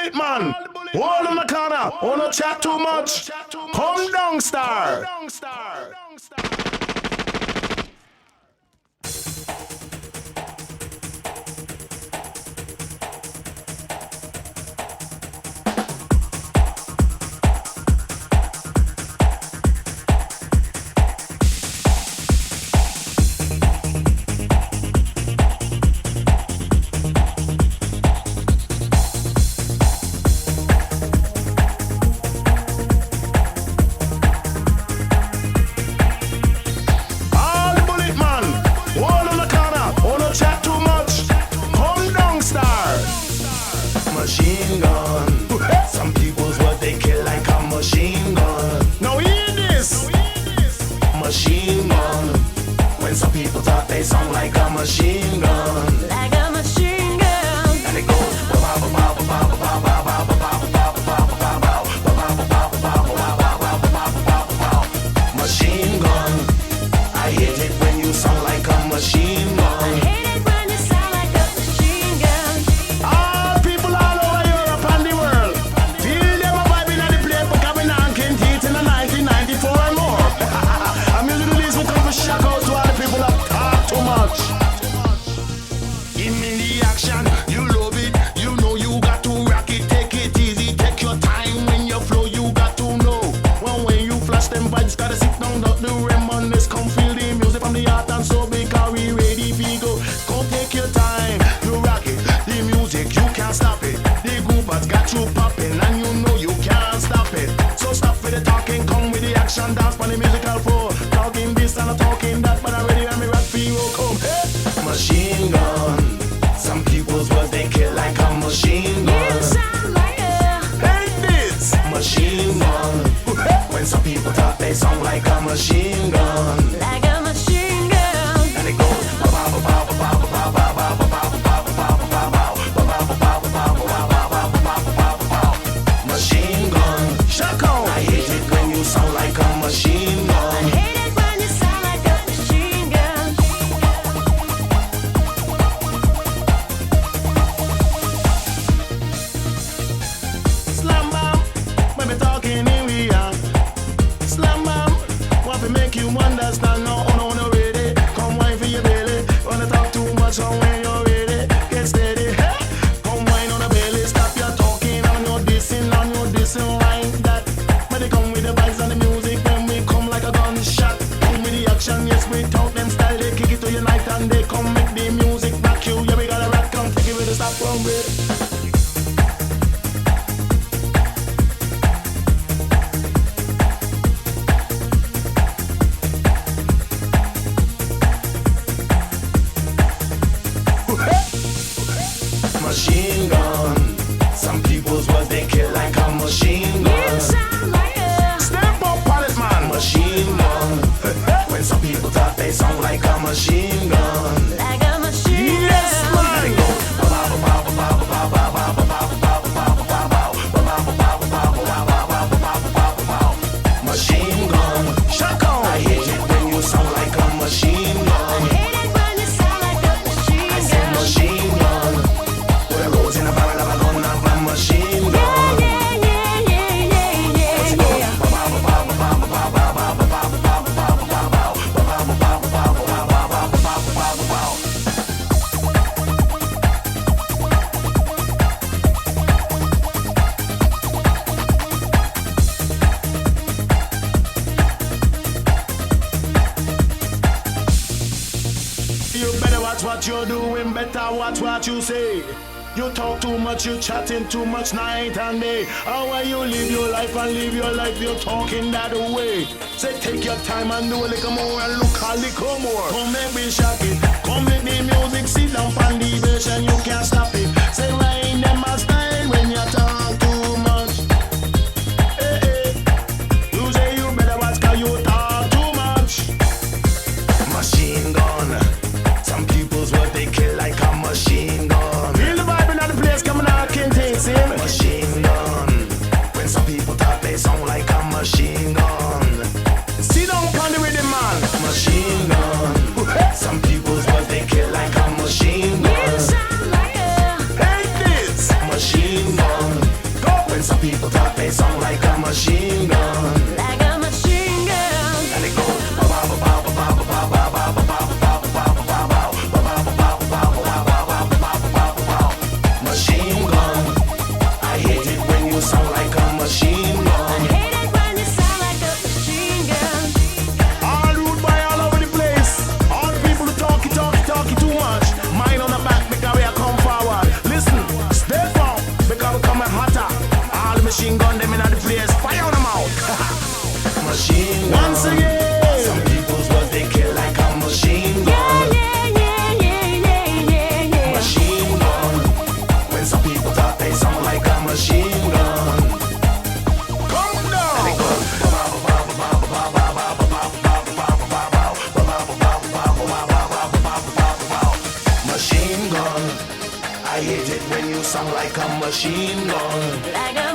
bullet man. Hold on the corner. Oh, no chat too much. Come down, star. Machine gun. Some people's what they kill like a machine gun. Now hear this. Machine gun. When some people talk, they sound like a machine gun. Like a machine gun. And it goes. Machine gun. I hate it when you sound like a machine gun. I hate it when you sound like a machine gun. All people all over Europe and the world, feel them a vibing at the plate for coming on Kent in the 1994 and more. I'm using this with a shock out to all the people that talk too much. Give me the action, you love it, you know you got to rock it, take it easy, take your time when you flow, you got to know. When you flash them vibes, gotta sit down, don't do reminisce, come feel the music from the heart and soul, because we ready for go. Go take your time, you rock it, the music, you can't stop it. The group has got you popping, and you know you can't stop it. So stop with the talking, come with the action, dance for the musical flow. Talking this and talking that, but I'm ready and me rock for you, come hey. Machine gun. Some people's words they kill like a machine gun. You sound like a Hate this machine gun. When some people talk, they sound like a machine gun. like a machine gun. And it goes. Machine gun. Shock out. I hate it when you sound like a machine I gun. hate it when you sound like a machine gun. Slam bam, when we talking in we are. Slam bam, want to make you understand. No, no, no, ready. Come wine for your belly. Wanna talk too much, so when you're ready, get steady. Hey, come wine on the belly. Stop your talking on your dissing like that. When they come with the vibes and the music, when we come like a gunshot. Come with the action, yes, we talk them style. They kick it to your night and they come make the music back you. Yeah, we got a rap, come take it with the stop from it. Machine gun. Some people's words they kill like a machine gun. You sound like a Step up on it, man. Machine gun. When some people talk, they sound like a machine gun. like a machine Yes, gun. man. And it goes. Machine gun. Shock out. I hate it when you sound like a machine I gun. hate it when you sound like a machine I said gun. machine gun. With a rose in a barrel of a gun of a machine gun. You better watch what you're doing, better watch what you say. You talk too much, you chatting too much night and day. How will you live your life and live your life, you're talking that way. Say take your time and do a little more and look a little more. Come make me shock it, come make the music, sit down on the version, you can't stop it. Say rain them a style when you talk too much. Hey, hey. You say you better watch cause you talk too much. Machine gun. Some people's what they kill like a machine gun. Feel the vibe in the place coming out, can't take it. Machine gun. When some people talk, they sound like a machine gun. Sit down on the rhythm, man. Machine gun. Some people's what they kill like a machine gun. You sound like a some people thought they sound like a machine gun. Like a machine gun. And it goes machine gun. I hate it when you sound like a machine gun. Hate it when you sound like a machine gun. All rude by all over the place. All the people who talky too much. Mine on the back because we are come forward. Listen, stay firm because we coming hotter. All the machine gun them in the place. Fire on them out. Machine gun. Once again. Some people's words they kill like a machine gun. Yeah. Machine gun. When some people thought they sound like a machine gun. Come down. And it goes machine gun. I hate it when you sound like a machine gun. Like a